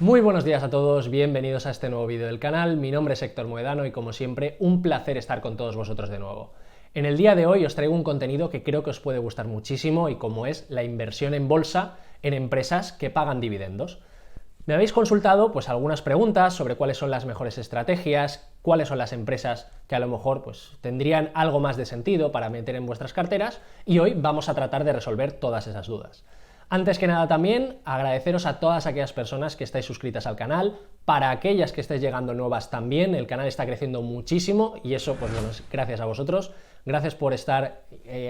Muy buenos días a todos, bienvenidos a este nuevo vídeo del canal. Mi nombre es Héctor Moedano y como siempre, un placer estar con todos vosotros de nuevo. En el día de hoy os traigo un contenido que creo que os puede gustar muchísimo y como es la inversión en bolsa en empresas que pagan dividendos. Me habéis consultado pues algunas preguntas sobre cuáles son las mejores estrategias, cuáles son las empresas que a lo mejor pues tendrían algo más de sentido para meter en vuestras carteras y hoy vamos a tratar de resolver todas esas dudas. Antes que nada también agradeceros a todas aquellas personas que estáis suscritas al canal, para aquellas que estáis llegando nuevas también, el canal está creciendo muchísimo y eso pues bueno, es gracias a vosotros, gracias por estar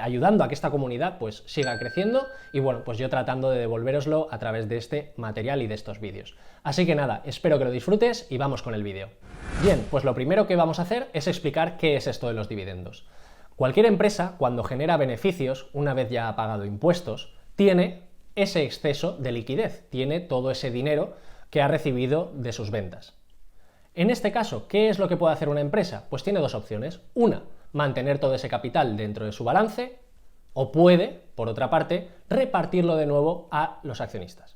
ayudando a que esta comunidad pues siga creciendo y bueno, pues yo tratando de devolveroslo a través de este material y de estos vídeos. Así que nada, espero que lo disfrutes y vamos con el vídeo. Bien, pues lo primero que vamos a hacer es explicar qué es esto de los dividendos. Cualquier empresa, cuando genera beneficios, una vez ya ha pagado impuestos, tiene ese exceso de liquidez, tiene todo ese dinero que ha recibido de sus ventas. En este caso, ¿qué es lo que puede hacer una empresa? Pues tiene dos opciones. Una, mantener todo ese capital dentro de su balance, o puede, por otra parte, repartirlo de nuevo a los accionistas.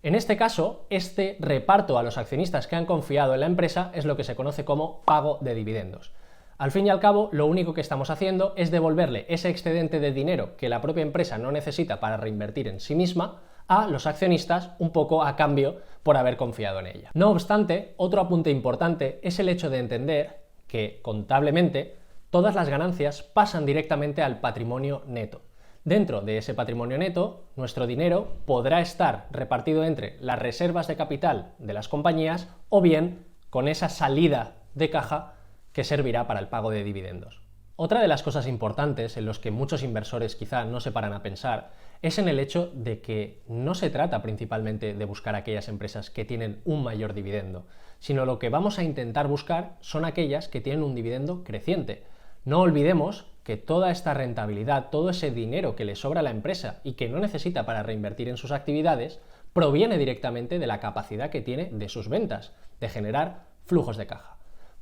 En este caso, este reparto a los accionistas que han confiado en la empresa es lo que se conoce como pago de dividendos. Al fin y al cabo, lo único que estamos haciendo es devolverle ese excedente de dinero que la propia empresa no necesita para reinvertir en sí misma a los accionistas un poco a cambio por haber confiado en ella. No obstante, otro apunte importante es el hecho de entender que, contablemente, todas las ganancias pasan directamente al patrimonio neto. Dentro de ese patrimonio neto, nuestro dinero podrá estar repartido entre las reservas de capital de las compañías o bien con esa salida de caja que servirá para el pago de dividendos. Otra de las cosas importantes en los que muchos inversores quizá no se paran a pensar es en el hecho de que no se trata principalmente de buscar aquellas empresas que tienen un mayor dividendo, sino lo que vamos a intentar buscar son aquellas que tienen un dividendo creciente. No olvidemos que toda esta rentabilidad, todo ese dinero que le sobra a la empresa y que no necesita para reinvertir en sus actividades, proviene directamente de la capacidad que tiene de sus ventas, de generar flujos de caja.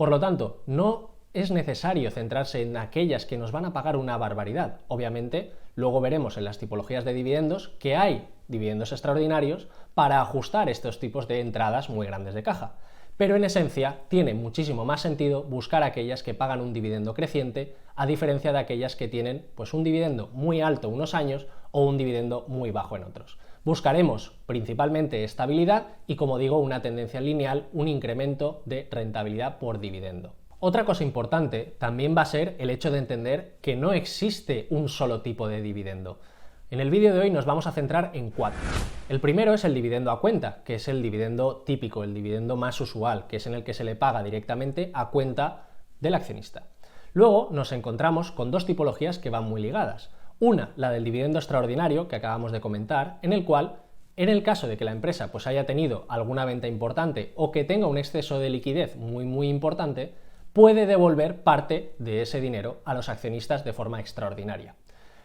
Por lo tanto, no es necesario centrarse en aquellas que nos van a pagar una barbaridad. Obviamente, luego veremos en las tipologías de dividendos que hay dividendos extraordinarios para ajustar estos tipos de entradas muy grandes de caja. Pero en esencia, tiene muchísimo más sentido buscar aquellas que pagan un dividendo creciente, a diferencia de aquellas que tienen pues, un dividendo muy alto unos años o un dividendo muy bajo en otros. Buscaremos principalmente estabilidad y, como digo, una tendencia lineal, un incremento de rentabilidad por dividendo. Otra cosa importante también va a ser el hecho de entender que no existe un solo tipo de dividendo. En el vídeo de hoy nos vamos a centrar en cuatro. El primero es el dividendo a cuenta, que es el dividendo típico, el dividendo más usual, que es en el que se le paga directamente a cuenta del accionista. Luego nos encontramos con dos tipologías que van muy ligadas. Una, la del dividendo extraordinario, que acabamos de comentar, en el cual, en el caso de que la empresa pues, haya tenido alguna venta importante o que tenga un exceso de liquidez muy importante, puede devolver parte de ese dinero a los accionistas de forma extraordinaria.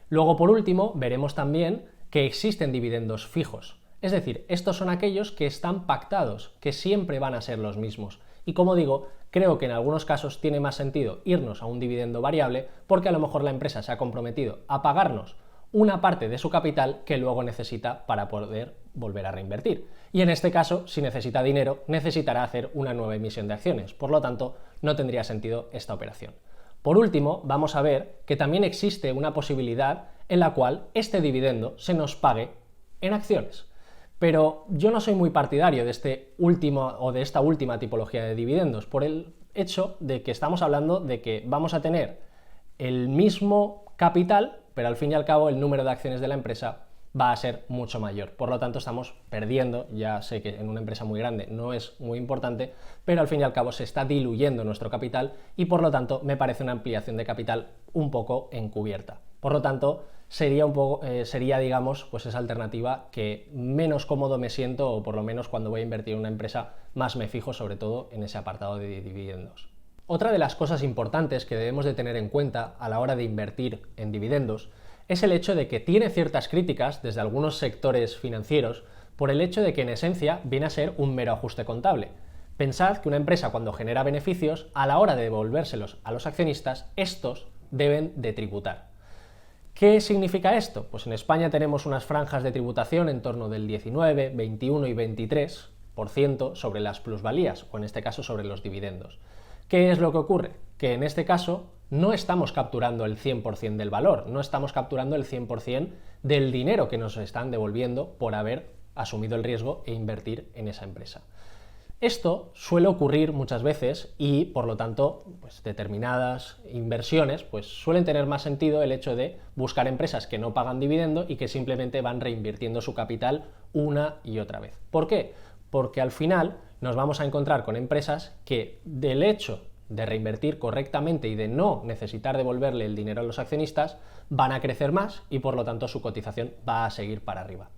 Luego, por último, veremos también que existen dividendos fijos. Es decir, estos son aquellos que están pactados, que siempre van a ser los mismos. Y como digo, creo que en algunos casos tiene más sentido irnos a un dividendo variable porque a lo mejor la empresa se ha comprometido a pagarnos una parte de su capital que luego necesita para poder volver a reinvertir. Y en este caso, si necesita dinero, necesitará hacer una nueva emisión de acciones. Por lo tanto, no tendría sentido esta operación. Por último, vamos a ver que también existe una posibilidad en la cual este dividendo se nos pague en acciones. Pero yo no soy muy partidario de esta última tipología de dividendos, por el hecho de que estamos hablando de que vamos a tener el mismo capital, pero al fin y al cabo el número de acciones de la empresa va a ser mucho mayor. Por lo tanto, estamos perdiendo, ya sé que en una empresa muy grande no es muy importante, pero al fin y al cabo se está diluyendo nuestro capital y por lo tanto me parece una ampliación de capital un poco encubierta. Por lo tanto, sería digamos, pues esa alternativa que menos cómodo me siento, o por lo menos cuando voy a invertir en una empresa más me fijo sobre todo en ese apartado de dividendos. Otra de las cosas importantes que debemos de tener en cuenta a la hora de invertir en dividendos es el hecho de que tiene ciertas críticas desde algunos sectores financieros por el hecho de que en esencia viene a ser un mero ajuste contable. Pensad que una empresa cuando genera beneficios, a la hora de devolvérselos a los accionistas, estos deben de tributar. ¿Qué significa esto? Pues en España tenemos unas franjas de tributación en torno del 19, 21 y 23, 10% sobre las plusvalías, o en este caso sobre los dividendos. ¿Qué es lo que ocurre? Que en este caso no estamos capturando el 100% del valor, no estamos capturando el 100% del dinero que nos están devolviendo por haber asumido el riesgo e invertir en esa empresa. Esto suele ocurrir muchas veces y, por lo tanto, pues determinadas inversiones pues suelen tener más sentido el hecho de buscar empresas que no pagan dividendo y que simplemente van reinvirtiendo su capital una y otra vez. ¿Por qué? Porque al final nos vamos a encontrar con empresas que, del hecho de reinvertir correctamente y de no necesitar devolverle el dinero a los accionistas, van a crecer más y, por lo tanto, su cotización va a seguir para arriba.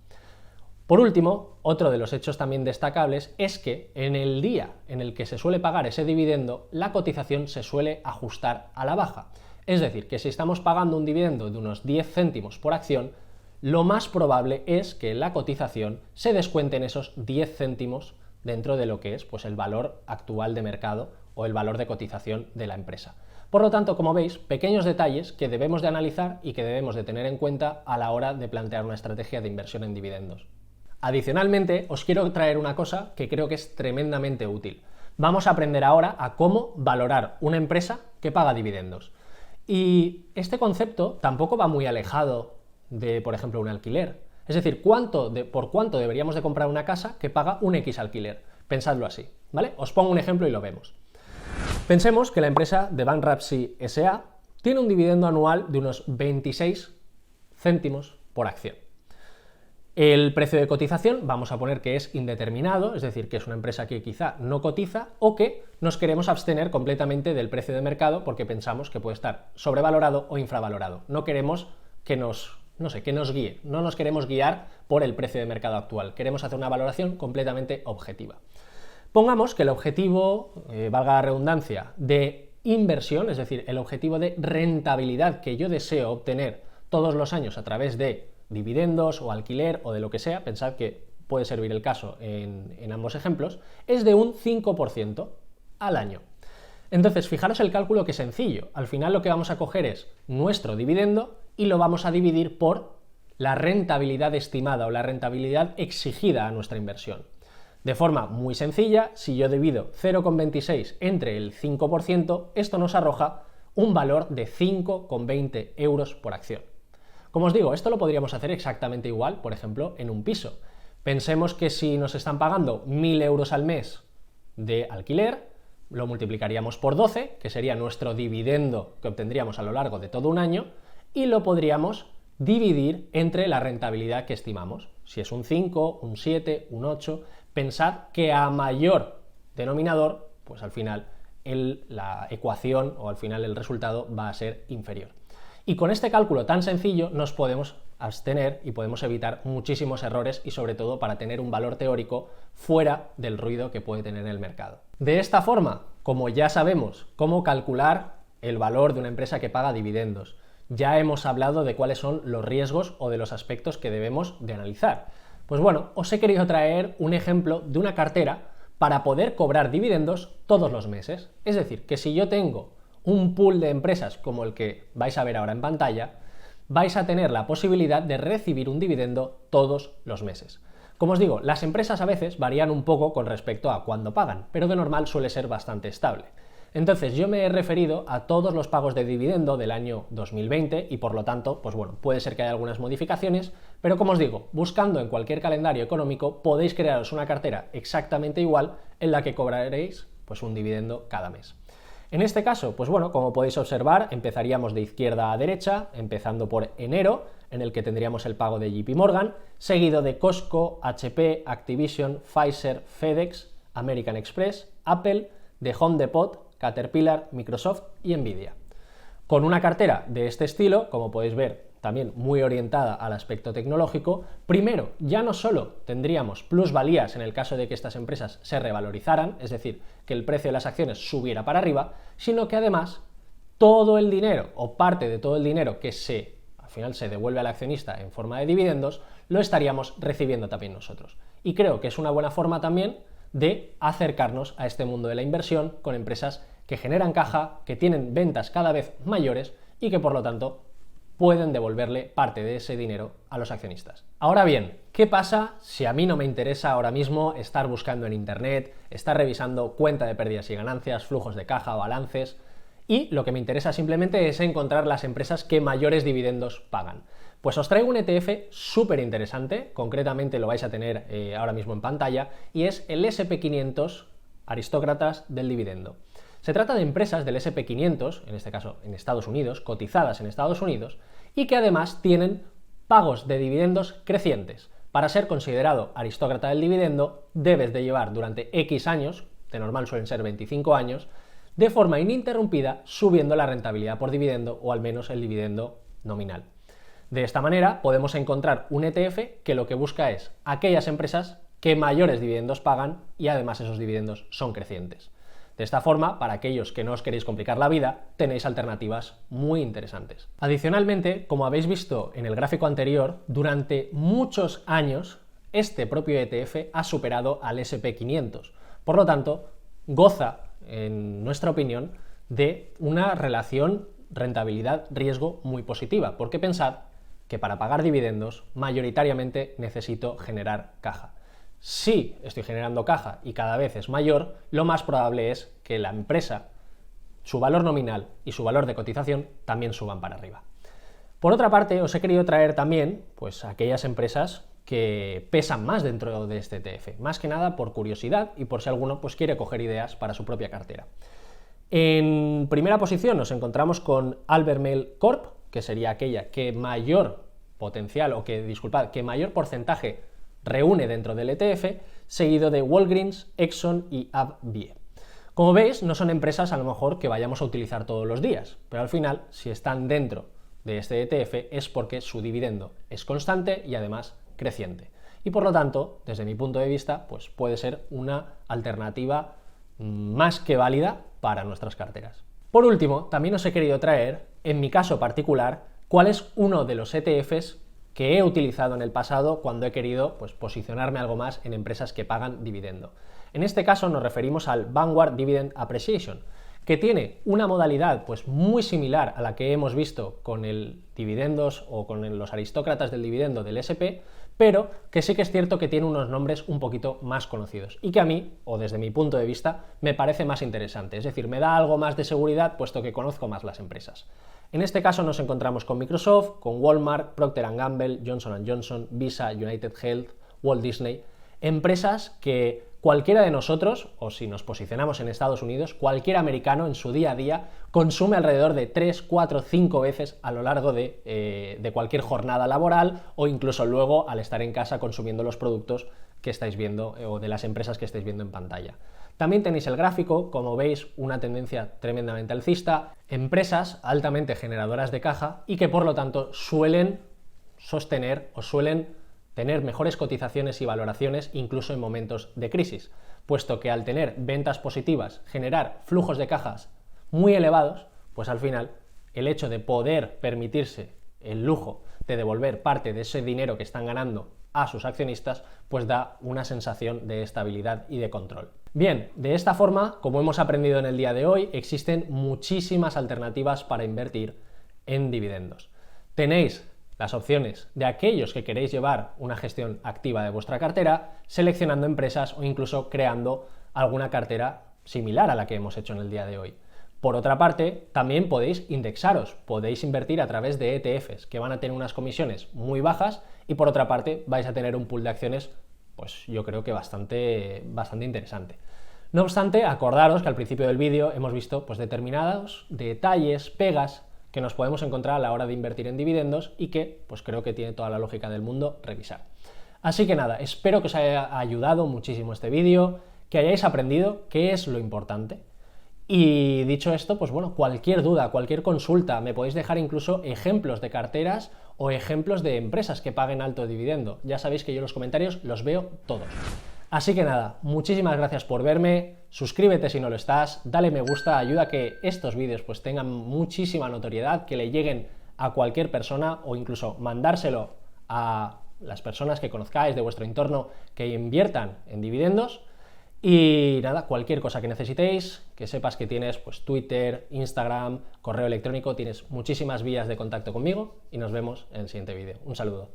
Por último, otro de los hechos también destacables es que en el día en el que se suele pagar ese dividendo, la cotización se suele ajustar a la baja. Es decir, que si estamos pagando un dividendo de unos 10 céntimos por acción, lo más probable es que la cotización se descuenten esos 10 céntimos dentro de lo que es pues, el valor actual de mercado o el valor de cotización de la empresa. Por lo tanto, como veis, pequeños detalles que debemos de analizar y que debemos de tener en cuenta a la hora de plantear una estrategia de inversión en dividendos. Adicionalmente, os quiero traer una cosa que creo que es tremendamente útil. Vamos a aprender ahora a cómo valorar una empresa que paga dividendos. Y este concepto tampoco va muy alejado de, por ejemplo, un alquiler. Es decir, por cuánto deberíamos de comprar una casa que paga un X alquiler. Pensadlo así, ¿vale? Os pongo un ejemplo y lo vemos. Pensemos que la empresa de Bankruptcy S.A. tiene un dividendo anual de unos 26 céntimos por acción. El precio de cotización vamos a poner que es indeterminado, es decir, que es una empresa que quizá no cotiza o que nos queremos abstener completamente del precio de mercado porque pensamos que puede estar sobrevalorado o infravalorado. No queremos que nos guíe, no nos queremos guiar por el precio de mercado actual, queremos hacer una valoración completamente objetiva. Pongamos que el objetivo, valga la redundancia, de inversión, es decir, el objetivo de rentabilidad que yo deseo obtener todos los años a través de dividendos o alquiler o de lo que sea, pensad que puede servir el caso en ambos ejemplos, es de un 5% al año. Entonces, fijaros el cálculo que es sencillo. Al final lo que vamos a coger es nuestro dividendo y lo vamos a dividir por la rentabilidad estimada o la rentabilidad exigida a nuestra inversión. De forma muy sencilla, si yo divido 0,26 entre el 5%, esto nos arroja un valor de 5,20 euros por acción. Como os digo, esto lo podríamos hacer exactamente igual, por ejemplo, en un piso. Pensemos que si nos están pagando 1.000 euros al mes de alquiler, lo multiplicaríamos por 12, que sería nuestro dividendo que obtendríamos a lo largo de todo un año, y lo podríamos dividir entre la rentabilidad que estimamos. Si es un 5, un 7, un 8, pensad que a mayor denominador, pues al final la ecuación o al final el resultado va a ser inferior. Y con este cálculo tan sencillo nos podemos abstener y podemos evitar muchísimos errores y sobre todo para tener un valor teórico fuera del ruido que puede tener el mercado. De esta forma, como ya sabemos cómo calcular el valor de una empresa que paga dividendos, ya hemos hablado de cuáles son los riesgos o de los aspectos que debemos de analizar. Pues bueno, os he querido traer un ejemplo de una cartera para poder cobrar dividendos todos los meses. Es decir, que si yo tengo un pool de empresas como el que vais a ver ahora en pantalla, vais a tener la posibilidad de recibir un dividendo todos los meses. Como os digo, las empresas a veces varían un poco con respecto a cuándo pagan, pero de normal suele ser bastante estable. Entonces yo me he referido a todos los pagos de dividendo del año 2020 y por lo tanto, pues bueno, puede ser que haya algunas modificaciones, pero como os digo, buscando en cualquier calendario económico podéis crearos una cartera exactamente igual en la que cobraréis pues un dividendo cada mes. En este caso, pues bueno, como podéis observar, empezaríamos de izquierda a derecha, empezando por enero, en el que tendríamos el pago de JP Morgan, seguido de Costco, HP, Activision, Pfizer, FedEx, American Express, Apple, The Home Depot, Caterpillar, Microsoft y Nvidia. Con una cartera de este estilo, como podéis ver, también muy orientada al aspecto tecnológico, primero, ya no solo tendríamos plusvalías en el caso de que estas empresas se revalorizaran, es decir, que el precio de las acciones subiera para arriba, sino que además todo el dinero o parte de todo el dinero que al final se devuelve al accionista en forma de dividendos, lo estaríamos recibiendo también nosotros. Y creo que es una buena forma también de acercarnos a este mundo de la inversión con empresas que generan caja, que tienen ventas cada vez mayores y que por lo tanto pueden devolverle parte de ese dinero a los accionistas. Ahora bien, ¿qué pasa si a mí no me interesa ahora mismo estar buscando en internet, estar revisando cuenta de pérdidas y ganancias, flujos de caja o balances? Y lo que me interesa simplemente es encontrar las empresas que mayores dividendos pagan. Pues os traigo un ETF súper interesante, concretamente lo vais a tener ahora mismo en pantalla, y es el SP500 Aristócratas del Dividendo. Se trata de empresas del SP500, en este caso en Estados Unidos, cotizadas en Estados Unidos, y que además tienen pagos de dividendos crecientes. Para ser considerado aristócrata del dividendo, debes de llevar durante X años, de normal suelen ser 25 años, de forma ininterrumpida subiendo la rentabilidad por dividendo o al menos el dividendo nominal. De esta manera podemos encontrar un ETF que lo que busca es aquellas empresas que mayores dividendos pagan y además esos dividendos son crecientes. De esta forma, para aquellos que no os queréis complicar la vida, tenéis alternativas muy interesantes. Adicionalmente, como habéis visto en el gráfico anterior, durante muchos años este propio ETF ha superado al SP500. Por lo tanto, goza, en nuestra opinión, de una relación rentabilidad-riesgo muy positiva, porque pensad que para pagar dividendos mayoritariamente necesito generar caja. Si estoy generando caja y cada vez es mayor, lo más probable es que la empresa, su valor nominal y su valor de cotización también suban para arriba. Por otra parte, os he querido traer también pues, aquellas empresas que pesan más dentro de este ETF, más que nada por curiosidad y por si alguno pues, quiere coger ideas para su propia cartera. En primera posición nos encontramos con Albemarle Corp, que sería aquella que mayor potencial, o que, disculpad, que mayor porcentaje reúne dentro del ETF, seguido de Walgreens, Exxon y AbbVie. Como veis, no son empresas a lo mejor que vayamos a utilizar todos los días, pero al final, si están dentro de este ETF es porque su dividendo es constante y además creciente. Y por lo tanto, desde mi punto de vista, pues puede ser una alternativa más que válida para nuestras carteras. Por último, también os he querido traer, en mi caso particular, cuál es uno de los ETFs que he utilizado en el pasado cuando he querido pues, posicionarme algo más en empresas que pagan dividendo. En este caso nos referimos al Vanguard Dividend Appreciation, que tiene una modalidad pues, muy similar a la que hemos visto con el dividendos o con los aristócratas del dividendo del SP, pero que sí que es cierto que tiene unos nombres un poquito más conocidos y que a mí, o desde mi punto de vista, me parece más interesante. Es decir, me da algo más de seguridad puesto que conozco más las empresas. En este caso nos encontramos con Microsoft, con Walmart, Procter & Gamble, Johnson & Johnson, Visa, United Health, Walt Disney, empresas que cualquiera de nosotros, o si nos posicionamos en Estados Unidos, cualquier americano en su día a día consume alrededor de 3, 4, 5 veces a lo largo de cualquier jornada laboral o incluso luego al estar en casa consumiendo los productos que estáis viendo o de las empresas que estáis viendo en pantalla. También tenéis el gráfico, como veis, una tendencia tremendamente alcista, empresas altamente generadoras de caja y que por lo tanto suelen sostener o suelen tener mejores cotizaciones y valoraciones incluso en momentos de crisis, puesto que al tener ventas positivas, generar flujos de cajas muy elevados, pues al final el hecho de poder permitirse el lujo de devolver parte de ese dinero que están ganando a sus accionistas, pues da una sensación de estabilidad y de control. Bien, de esta forma, como hemos aprendido en el día de hoy, existen muchísimas alternativas para invertir en dividendos. Tenéis las opciones de aquellos que queréis llevar una gestión activa de vuestra cartera, seleccionando empresas o incluso creando alguna cartera similar a la que hemos hecho en el día de hoy. Por otra parte, también podéis indexaros, podéis invertir a través de ETFs, que van a tener unas comisiones muy bajas y por otra parte vais a tener un pool de acciones, pues yo creo que bastante interesante. No obstante, acordaros que al principio del vídeo hemos visto pues, determinados detalles, pegas, que nos podemos encontrar a la hora de invertir en dividendos y que pues creo que tiene toda la lógica del mundo revisar. Así que nada, espero que os haya ayudado muchísimo este vídeo, que hayáis aprendido qué es lo importante. Y dicho esto, pues bueno, cualquier duda, cualquier consulta, me podéis dejar incluso ejemplos de carteras o ejemplos de empresas que paguen alto dividendo. Ya sabéis que yo los comentarios los veo todos. Así que nada, muchísimas gracias por verme, suscríbete si no lo estás, dale me gusta, ayuda a que estos vídeos pues tengan muchísima notoriedad, que le lleguen a cualquier persona o incluso mandárselo a las personas que conozcáis de vuestro entorno que inviertan en dividendos. Y nada, cualquier cosa que necesitéis, que sepas que tienes pues Twitter, Instagram, correo electrónico, tienes muchísimas vías de contacto conmigo y nos vemos en el siguiente vídeo. Un saludo.